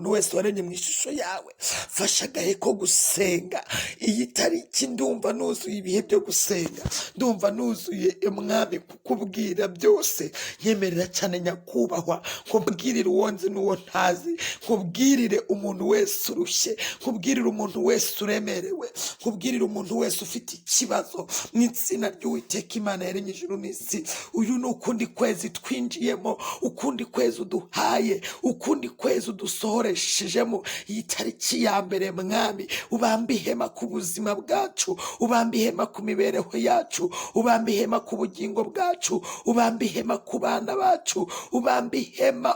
wese waremye mu ishusho yawe, fasha agahe ko gusenga. Iyi tariki ndumva nuzuye ibihe byo gusenga, ndumva nuzuye mwami kukubwira byose. Nyemerera cyane nyakubahwa, nkubwirire uwonzi n'uwo ntazi, nkubwirire umuntu wese urushye, nkubwirire umuntu wese uremerewe, nkubwirire umuntu wese ufite ikibazo. Mu izina ry'Uwiteka Imana yaremye ijuru n'isi, uyu ni ukundi kwezi twinjiyemo, ukundi kwezi uduhaye, ukundi kwezi udusohoreshejemo. Iyi tariki ya mbere mwami, ubambe ihema ku buzima bwacu, ubambe ihema ku mibereho yacu, ubambe ihema ku bugingo bwacu, ubambe ihema ku bana bacu, ubambe ihema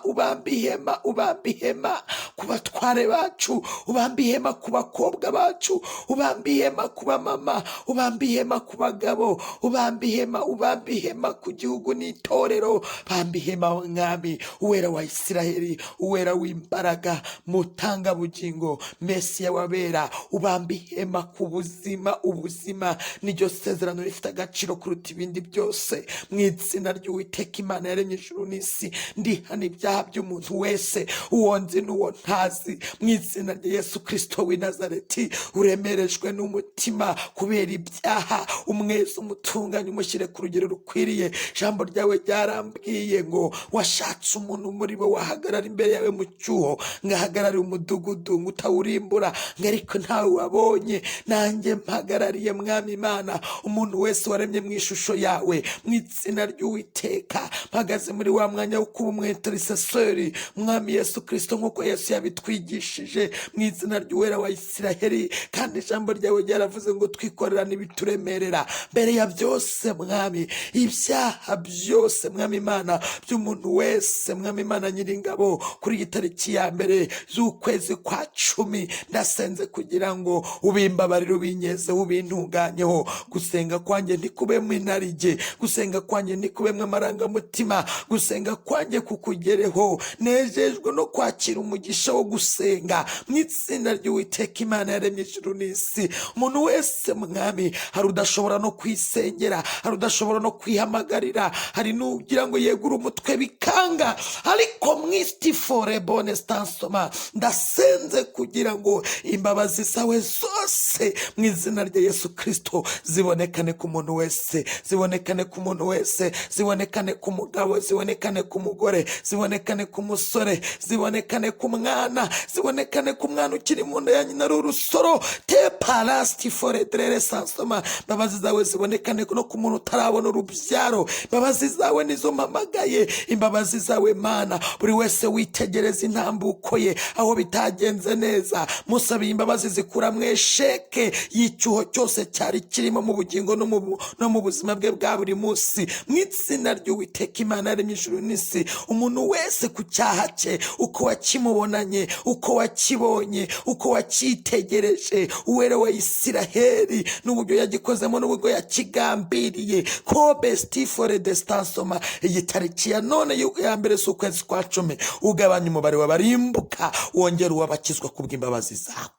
ku batware bacu, ubambe ihema ku bakobwa bacu, ubambe ihema ku bamama, ubambe ihema ku bagabo, ubambe ihema ku gihugu n'itorero, bambe ihema mwami, uwera wa Isiraheli, uwera w'imbaraga, mutanga bugingo, Mesiya wabera, ubambe ihema ku buzima. Ubuzima niryo sezerano rifite agaciro kuruta ibindi byose. Mu izina ry'Uwiteka Imana yaremye ijuru n'isi, ndihana ibyaha by'umuntu wese, uwonzi n'uwo ntazi, mu izina rya Yesu Kristo w'i Nazareti. Uremerejwe n'umutima kubera ibyaha, umwezi umutunganye, umushyire ku rugero rukwiriye. Ijambo ryawe ryarambwiye ngo washatse umuntu muri bo wahagarara imbere yawe mu cyuho, ngahagarara umudugudu ngo utawurimbura, ngo ariko ntawe wabonye. Nanjye mpagarariye mwami Imana umuntu wese waremye mu ishusho yawe, mu izina ry'Uwiteka. Mpagaze muri wa mwanya wo kuba umwintercesseur mwami Yesu Kristo, nk'uko Yesu yabitwigishije, mu izina ry'uwera wa Isiraheli. Kandi ijambo ryawe ryaravuze ngo twikorera n'ibituremerera. Mbere ya byose mwami, ibyaha byose mwami Imana by'umuntu wese mwami Imana nyiringabo, kuri iyi tariki ya mbere z'ukwezi kwa 10 ndasenze kugira ngo ubimbabarire, ubinyeze, ubintunganyeho. Gusenga kwanjye ntikubemo inarijye, gusenga kwanjye ntikubemo amarangamutima, gusenga kwanjye kukugereho. Nejejwe no kwakira umugisha wo gusenga mu izina ry'Uwiteka Imana yaremye ijuru n'isi. Umuntu wese mwami, hari udashobora no kwisengera, hari udashobora no kwihamagarira, hari n'ugira ngo yegure umutwe bikanga, ariko mwistifore bone stansoma ndasenze kugira ngo imbabazi zawe zose mu izina rya Yesu Kristo zibonekane ku muntu wese, zibonekane ku muntu wese, zibonekane ku mugabo, zibonekane ku mugore, zibonekane ku musore, zibonekane ku mwana, zibonekane ku mwana ukiri mu nda ya nyina urusoro. Te palasti foredrere sansoma, imbabazi zawe zibonekane no ku muntu utarabona urubyaro. Imbabazi zawe nizo mpamagaye, imbabazi zawe Mana. Buri wese witegereza intambuko ye aho bitagenze neza, musabiye imbabazi zikura mwesheke y'icyuho cyose cyari kirimo mu bugingo no mu buzima bwe bwa buri munsi. Mu izina ry'Uwiteka Imana yaremye ijuru n'isi, umuntu wese ku cyaha cye, uko wakimubonanye, uko wakibonye, uko wakitegereje, uwera wa Isiraheli, n'uburyo yagikozemo n'uburyo yakigambiriye, ko bestifore destansoma. Iyi tariki ya none ya mbere z'ukwezi kwa 10 ugabanya umubare w'abarimbuka, wongera uwabakizwa kubw'imbabazi zawe,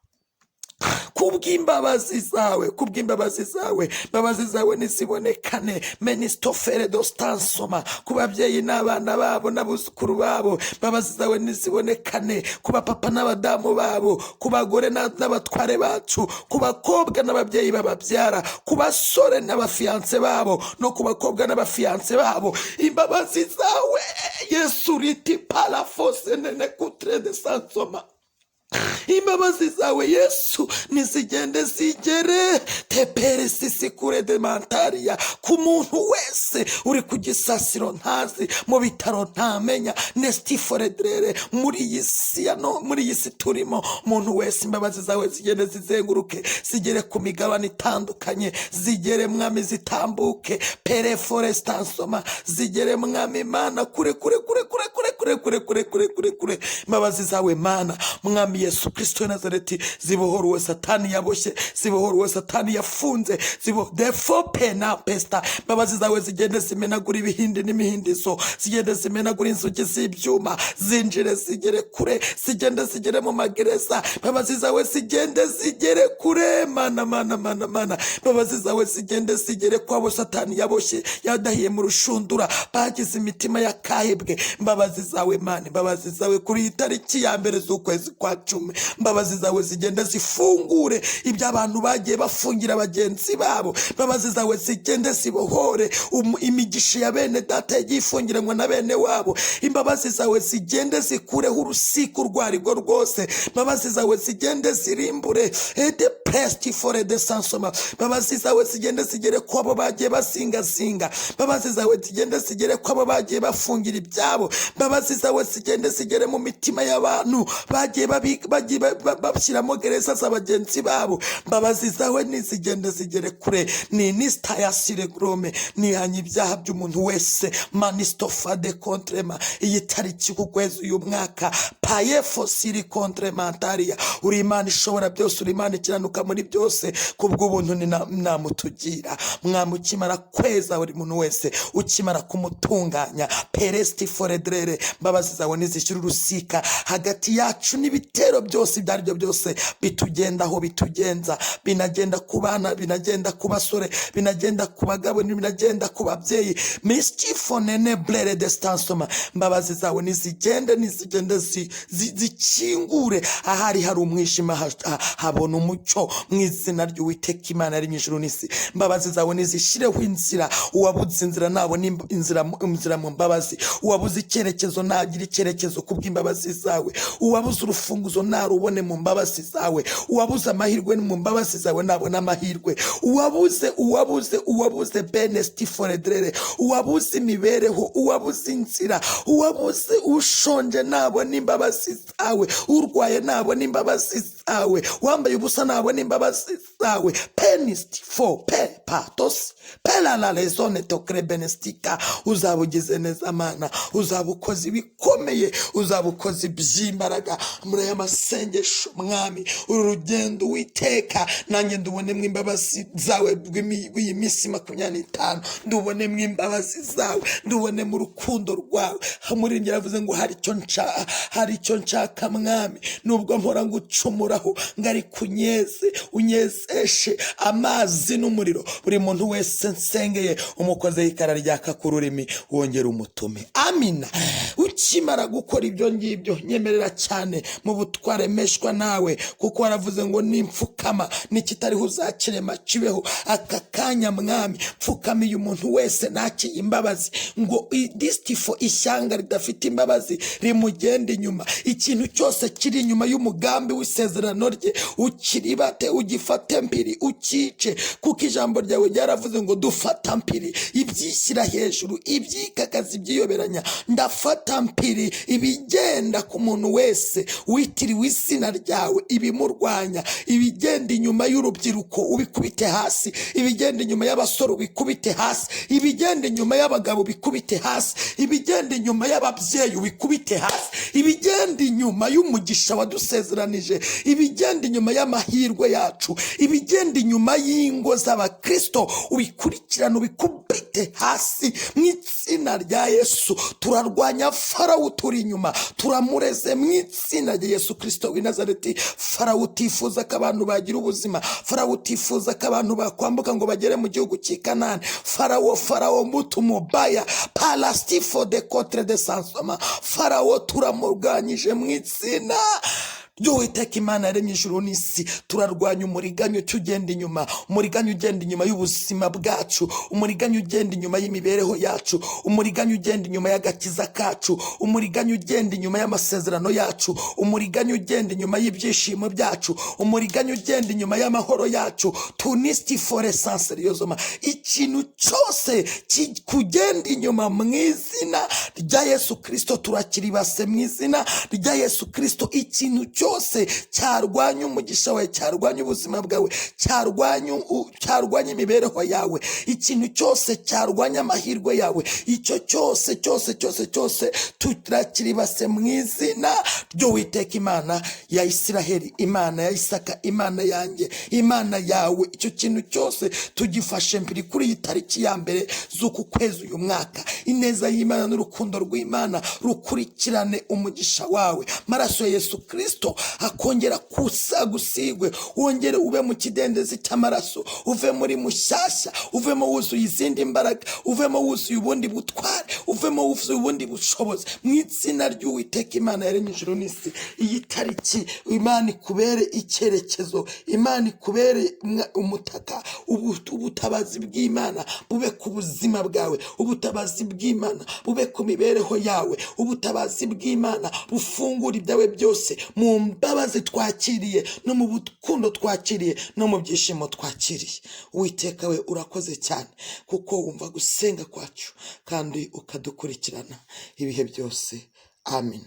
kubw'imbabazi zawe, kubw'imbabazi zawe. Imbabazi zawe nizibonekane menistofere dostansoma ku babyeyi n'abana babo n'abuzukuru babo. Imbabazi zawe nizibonekane ku bapapa n'abadamu babo, ku bagore n'abatware bacu, ku bakobwa n'ababyeyi bababyara, ku basore n'abafiance babo no ku bakobwa n'abafiance babo. Imbabazi zawe Yesu riti palafose nene kutre de sansoma. Imbabazi zawe Yesu nizigende zigere tepere sisi kure de mantaria ku muntu wese uri ku gisasiro ntazi, mu bitaro ntamenya, nestiforedrere muri iyi si turimo. Umuntu wese imbabazi zawe zigende zizenguruke, zigere ku migabane itandukanye, zigere mwami, zitambuke pere forestansoma, zigere mwami Mana kure kure kure kure kure kure kure kure kure kure kure. Imbabazi zawe Mana mwami Yesu Kristo wa Nazareti, zibohora uwo Satani yaboshye, zibohora uwo Satani yafunze, defo pena pesta. Imbabazi zawe zigende zimenagura ibihindi n'imihindizo, zigende zimenagura inzugi z'ibyuma, zinjire zigere kure, zigende zigere mu magereza. Imbabazi zawe zigende zigere kure Mana Mana Mana Mana. Imbabazi zawe zigende zigere kwabo Satani yaboshye, yadahiye mu rushundura, bagize imitima yakahebwe. Imbabazi zawe Mana, imbabazi zawe kuri iyi tariki ya mbere z'ukwezi kwa 10, imbabazi zawe zigenda zifungure ibyo abantu bagiye bafungira bagenzi babo, imbabazi zawe zigende zibohore imigisha ya bene data yagiye ifungiranywa na bene wabo, imbabazi zawe zigende zikureho urusiko rwarwo rwose, imbabazi zawe zigende zirimbure de presti for de sansoma, imbabazi zawe zigende zigere ko abo bagiye basingasinga, imbabazi zawe zigende zigere ko abo bagiye bafungira ibyabo, imbabazi zawe zigende zigere mu mitima y'abantu bagiye bashyiramo gereza z'abagenzi babo, imbabazi zawe nizigende zigere kure, ni nistayasire grome, nihanye ibyaha by'umuntu wese manistofa de contrema. Iyi tariki kukwezi uyu mwaka paye fosiri contrementaria, uri Imana ishobora byose, uri Imana ikiranuka muri byose, kubw'ubuntu ni namutugira. Mwamukimara kweza buri muntu wese, ukimara kumutunganya peresti foredrere, mbabazi zawe nizishyira urusika hagati yacu n'ibitero byose ibyo aribyo byose bitugendaho bitugenza, binagenda ku bana, binagenda ku basore, binagenda ku bagabo, binagenda ku babyeyi, mischifonene blere destansoma, mbabazi zawe nizigende zikingure ahari hari umwijima habona umucyo mu izina ry'Uwiteka Imana ari mu ijuru n'isi. Mbabazi zawe nizishireho inzira, uwabuze inzira nabona inzira mu mbabazi, uwabuze icyerekezo nagira icyerekezo kubw'imbabazi zawe, uwabuze urufunguzo narubone mu mbabazi zawe, uwabuze amahirwe mu mbabazi zawe nabona amahirwe, uwabuze benesti foredrere, uwabuze imibereho, uwabuze inzira, uwabuze ushonje nabona imbabazi zawe, urwaye nabona imbabazi zawe, wambaye ubusa nabona imbabazi zawe. Penist for patos pela la lezone tokre benestika, uzabugize neza Mana, uzabukozi bikomeye, uzabukozi by'imbaraga muri aya masengesho Mwami. Uru rugendo Uwiteka nanjye ndubonemo imbabazi zawe bw'iyi minsi 25, ndubonemo imbabazi zawe, ndubonemo urukundo rwawe. Muri njye yavuze ngo hari icyo nshaka Mwami, nubwo mpora ngucumuraho ngari unyezeshe amazi n'umuriro. Buri muntu wese nsengeye umukoze y'ikara ryaka ku rurimi wongera umutume. Amina. Ukimara gukora ibyo ngibyo, nyemerera cyane mu butware meshwa nawe, kuko waravuze ngo nimfukama nikitariho uzakirema kibeho. Aka kanya Mwami, mfukamiye umuntu wese nakiye imbabazi, ngo idistifo ishyanga ridafite imbabazi rimugenda inyuma. Ikintu cyose kiri inyuma y'umugambi w'isezerano rye ukiribate, ugifate mpiri, ukice, kuko ijambo ryawe ryaravuze ngo dufata mpiri ibyishyira hejuru, ibyikakaza, ibyiyoberanya. Ndafata mpiri ibigenda ku muntu wese witiriwe izina ryawe, ibimurwanya, ibigenda inyuma y'urubyiruko ubikubite hasi, ibigenda inyuma y'abasore ubikubite hasi, ibigenda inyuma y'abagabo ubikubite hasi, ibigenda inyuma y'ababyeyi ubikubite hasi, ibigenda inyuma y'umugisha wadusezeranije, ibigenda inyuma y'amahirwe yacu, ibigenda inyuma y'ingo z'abakristo ubikurikirana ubikubite hasi mu izina rya Yesu. Turarwanya Farawo turi inyuma, turamureze mu izina rya Yesu Kristo w'i Nazareti. Farawo utifuza ko abantu bagira ubuzima, Farawo utifuza ko abantu bakwambuka ngo bagere mu gihugu cy'i Kanani. Farawo mutu mubaya palastifo de contre de sansoma, Farawo turamurwanyije mu izina ry'Uwiteka Imana yaremye ijuru n'isi. Turarwanya umuriganya ugenda inyuma, umuriganya ugenda inyuma y'ubuzima bwacu, umuriganya ugenda inyuma y'imibereho yacu, umuriganya ugenda inyuma y'agakiza kacu, umuriganya ugenda inyuma y'amasezerano yacu, umuriganya ugenda inyuma y'ibyishimo byacu, umuriganya ugenda inyuma y'amahoro yacu. Tunisti for essence ryozoma, ikintu cyose kugenda inyuma mu izina rya Yesu Kristo turakiribase mu izina rya Yesu Kristo. Ikintu cyose cyarwanya umugisha wawe, cyarwanya ubuzima bwawe, cyarwanya imibereho yawe, ikintu cyose cyarwanya amahirwe yawe, icyo cyose turakiribase mu izina ry'Uwiteka Imana ya Isiraheli, Imana ya Isaka, Imana yanjye, Imana yawe. Icyo kintu cyose tugifashe mpiri kuri iyi tariki ya mbere z'uku kwezi uyu mwaka. Ineza y'Imana n'urukundo rw'Imana rukurikirane umugisha wawe. Maraso ya Yesu Kristo amaraso akongera gusigwe, wongere ube mu kidendezi cy'amaraso, uvemo uri mushyashya, uvemo wuzuye izindi mbaraga, uvemo wuzuye ubundi butware, uvemo wuzuye ubundi bushobozi mu izina ry'Uwiteka Imana yaremye ijuru n'isi. Iyi tariki Imana ikubere icyerekezo, Imana ikubere umutaka, ubutabazi bw'Imana bube ku buzima bwawe, ubutabazi bw'Imana bube ku mibereho yawe, ubutabazi bw'Imana bufungura ibyawe byose mu mbabazi twakiriye no mu bukundo twakiriye no mu byishimo twakiriye. Uwiteka we urakoze cyane kuko wumva gusenga kwacu kandi ukadukurikirana ibihe byose. Amen.